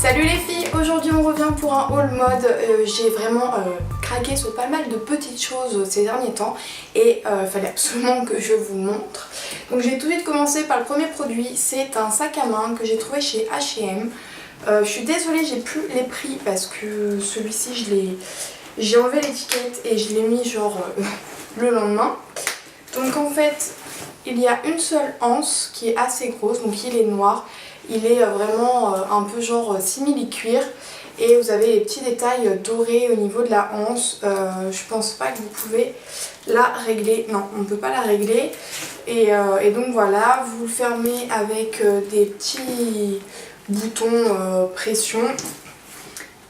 Salut les filles, aujourd'hui on revient pour un haul mode. J'ai vraiment craqué sur pas mal de petites choses ces derniers temps et fallait absolument que je vous montre. Donc j'ai tout de suite commencé par le premier produit, c'est un sac à main que j'ai trouvé chez H&M. Je suis désolée, j'ai plus les prix parce que celui-ci j'ai enlevé l'étiquette et je l'ai mis genre le lendemain. Donc en fait il y a une seule anse qui est assez grosse, donc il est noir. Il est vraiment un peu genre simili-cuir et vous avez les petits détails dorés au niveau de la anse. Je pense pas que vous pouvez la régler. Non, on ne peut pas la régler. Et donc voilà, vous le fermez avec des petits boutons pression.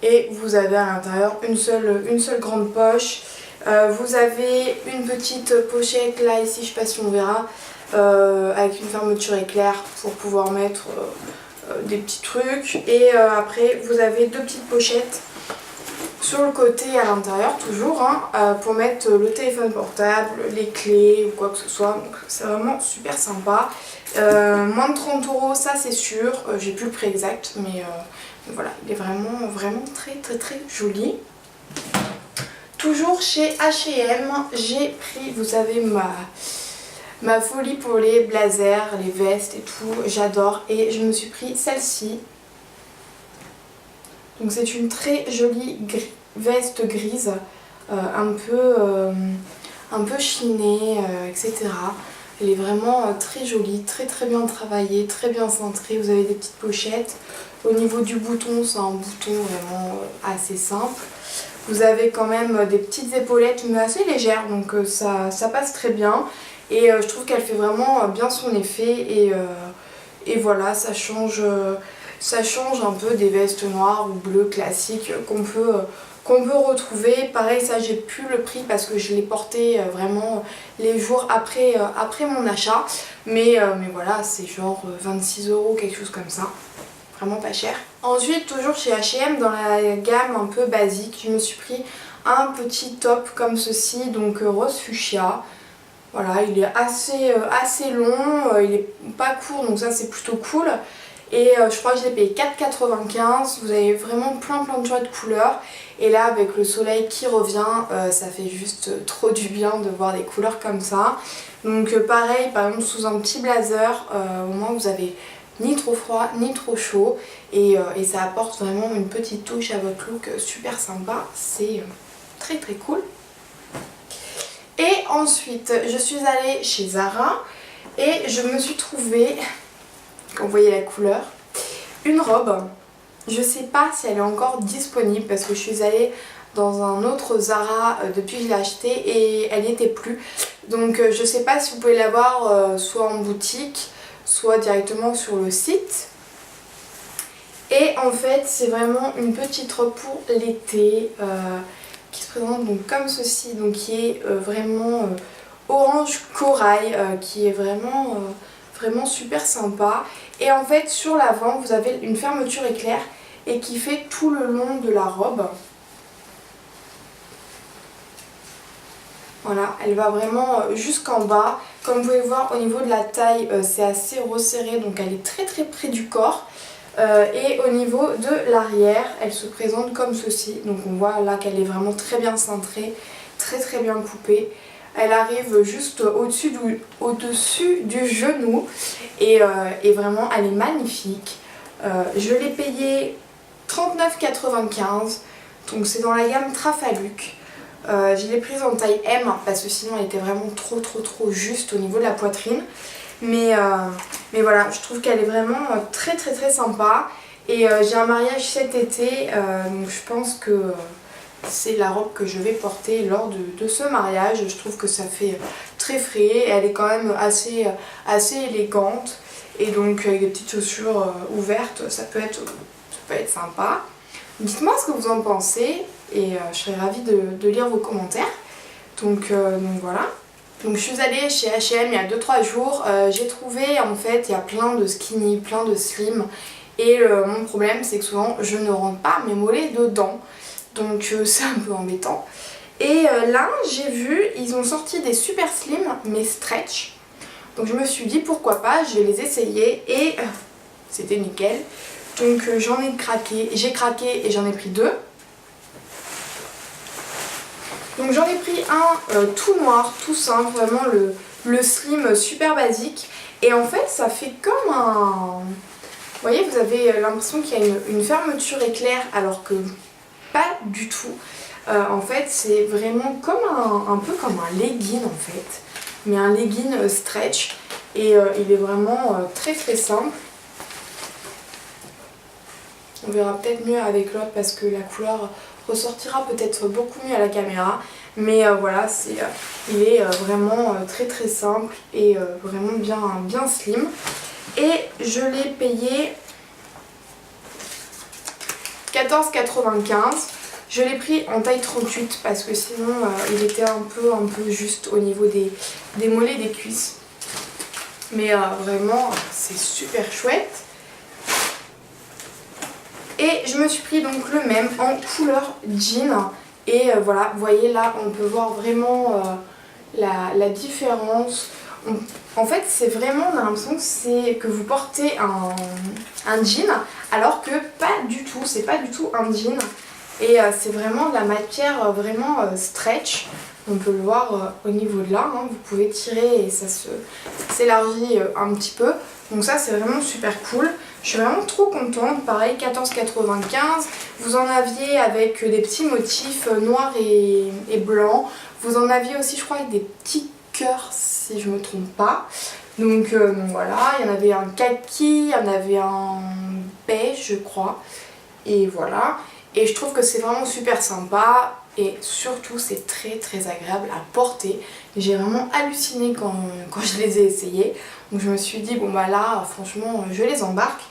Et vous avez à l'intérieur une seule grande poche. Vous avez une petite pochette là ici, je sais pas si on verra. Avec une fermeture éclair pour pouvoir mettre des petits trucs et après vous avez deux petites pochettes sur le côté à l'intérieur toujours pour mettre le téléphone portable, les clés ou quoi que ce soit, donc c'est vraiment super sympa. Moins de 30 €, ça c'est sûr, j'ai plus le prix exact mais voilà, il est vraiment très joli. Toujours chez H&M, j'ai pris, vous savez, ma folie pour les blazers, les vestes et tout, j'adore. Et je me suis pris celle-ci. Donc c'est une très jolie veste grise, un peu chinée, etc. Elle est vraiment très jolie, très bien travaillée, très bien cintrée. Vous avez des petites pochettes. Au niveau du bouton, c'est un bouton vraiment assez simple. Vous avez quand même des petites épaulettes mais assez légères, donc ça passe très bien. Et je trouve qu'elle fait vraiment bien son effet et voilà, ça change un peu des vestes noires ou bleues classiques qu'on peut retrouver. Pareil, ça j'ai plus le prix parce que je l'ai porté vraiment les jours après mon achat. Mais voilà, c'est genre 26 €, quelque chose comme ça. Vraiment pas cher. Ensuite, toujours chez H&M, dans la gamme un peu basique, je me suis pris un petit top comme ceci, donc rose fuchsia. Voilà, il est assez long, il est pas court, donc ça c'est plutôt cool. Et je crois que je l'ai payé 4,95 €. Vous avez vraiment plein de choix de couleurs. Et là, avec le soleil qui revient, ça fait juste trop du bien de voir des couleurs comme ça. Donc pareil, par exemple sous un petit blazer, au moins vous avez ni trop froid ni trop chaud. Et ça apporte vraiment une petite touche à votre look super sympa. C'est très cool. Et ensuite, je suis allée chez Zara et je me suis trouvée, quand vous voyez la couleur, une robe. Je sais pas si elle est encore disponible parce que je suis allée dans un autre Zara depuis que je l'ai acheté et elle n'y était plus. Donc je sais pas si vous pouvez l'avoir soit en boutique, soit directement sur le site. Et en fait, c'est vraiment une petite robe pour l'été. Qui se présente donc comme ceci, donc qui est vraiment orange corail, qui est vraiment super sympa. Et en fait sur l'avant vous avez une fermeture éclair et qui fait tout le long de la robe. Voilà, elle va vraiment jusqu'en bas. Comme vous pouvez voir, au niveau de la taille, c'est assez resserré, donc elle est très près du corps. Et au niveau de l'arrière, elle se présente comme ceci. Donc on voit là qu'elle est vraiment très bien cintrée, très bien coupée. Elle arrive juste au-dessus du genou et vraiment elle est magnifique. Je l'ai payée 39,95 €, donc c'est dans la gamme Trafaluk. Je l'ai prise en taille M parce que sinon elle était vraiment trop juste au niveau de la poitrine. Mais voilà, je trouve qu'elle est vraiment très sympa. Et j'ai un mariage cet été, donc je pense que c'est la robe que je vais porter lors de ce mariage. Je trouve que ça fait très frais et elle est quand même assez élégante. Et donc avec des petites chaussures ouvertes, ça peut être sympa. Dites-moi ce que vous en pensez et je serais ravie de lire vos commentaires. Donc voilà. Donc je suis allée chez H&M il y a 2-3 jours, j'ai trouvé en fait il y a plein de skinny, plein de slim et mon problème c'est que souvent je ne rentre pas mes mollets dedans, donc c'est un peu embêtant. Et là j'ai vu, ils ont sorti des super slim mais stretch, donc je me suis dit pourquoi pas, je vais les essayer et c'était nickel. Donc j'en ai craqué, j'ai craqué et j'en ai pris 2. Donc j'en ai pris un tout noir, tout simple, vraiment le slim super basique. Et en fait ça fait comme un... Vous voyez, vous avez l'impression qu'il y a une fermeture éclair alors que pas du tout. En fait c'est vraiment comme un peu comme un legging en fait. Mais un legging stretch. Et il est vraiment très très simple. On verra peut-être mieux avec l'autre parce que la couleur ressortira peut-être beaucoup mieux à la caméra. Mais voilà, il est vraiment très très simple et vraiment bien slim. Et je l'ai payé 14,95 €. Je l'ai pris en taille 38 parce que sinon il était un peu juste au niveau des mollets, des cuisses. Mais vraiment c'est super chouette. Et je me suis pris donc le même en couleur jean. Et voilà, vous voyez là on peut voir vraiment la différence. En fait c'est vraiment, on a l'impression que vous portez un jean alors que pas du tout, c'est pas du tout un jean. Et c'est vraiment de la matière vraiment stretch. On peut le voir au niveau de là, hein. Vous pouvez tirer et ça s'élargit un petit peu. Donc ça c'est vraiment super cool. Je suis vraiment trop contente. Pareil 14,95 €. Vous en aviez avec des petits motifs noirs et blancs. Vous en aviez aussi je crois avec des petits cœurs si je me trompe pas. Donc voilà, il y en avait un kaki, il y en avait un beige je crois. Et voilà. Et je trouve que c'est vraiment super sympa et surtout c'est très très agréable à porter. J'ai vraiment halluciné quand je les ai essayés. Donc je me suis dit bon bah là franchement je les embarque.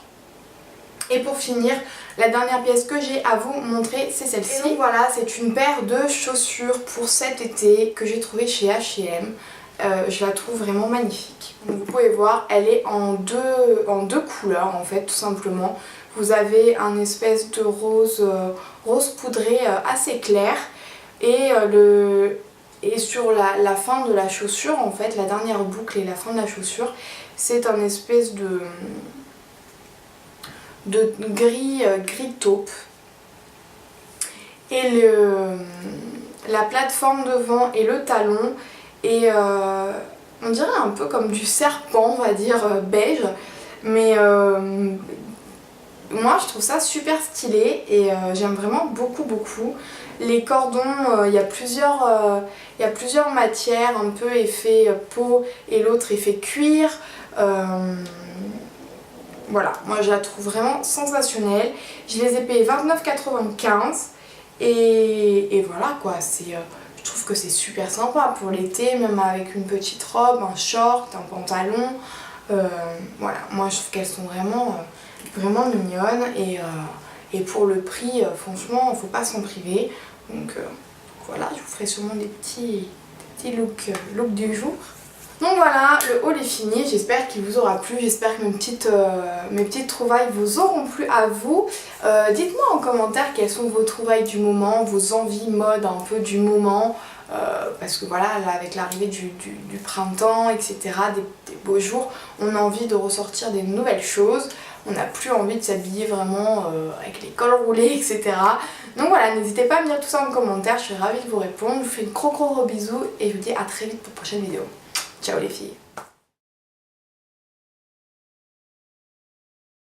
Et pour finir, la dernière pièce que j'ai à vous montrer c'est celle-ci. Donc voilà, c'est une paire de chaussures pour cet été que j'ai trouvée chez H&M. Je la trouve vraiment magnifique. Donc vous pouvez voir, elle est en deux couleurs en fait tout simplement. Vous avez un espèce de rose poudré assez clair et sur la fin de la chaussure en fait, la dernière boucle et la fin de la chaussure, c'est un espèce de gris taupe. Et la plateforme devant et le talon et on dirait un peu comme du serpent, on va dire beige, mais moi je trouve ça super stylé et j'aime vraiment beaucoup. Les cordons, il y a plusieurs matières, un peu effet peau et l'autre effet cuir. Voilà, moi je la trouve vraiment sensationnelle. Je les ai payés 29,95 € et voilà quoi, je trouve que c'est super sympa pour l'été, même avec une petite robe, un short, un pantalon. Voilà, moi je trouve qu'elles sont vraiment mignonnes et pour le prix, franchement, faut pas s'en priver. Donc voilà, je vous ferai sûrement des petits looks du jour. Donc voilà, le haul est fini, j'espère qu'il vous aura plu, j'espère que mes petites trouvailles vous auront plu à vous. Dites-moi en commentaire quelles sont vos trouvailles du moment, vos envies mode un peu du moment. Parce que voilà, là, avec l'arrivée du printemps, etc., des beaux jours, on a envie de ressortir des nouvelles choses. On n'a plus envie de s'habiller vraiment avec les cols roulés, etc. Donc voilà, n'hésitez pas à me dire tout ça en commentaire, je serai ravie de vous répondre. Je vous fais de gros bisous et je vous dis à très vite pour une prochaine vidéo. Ciao les filles!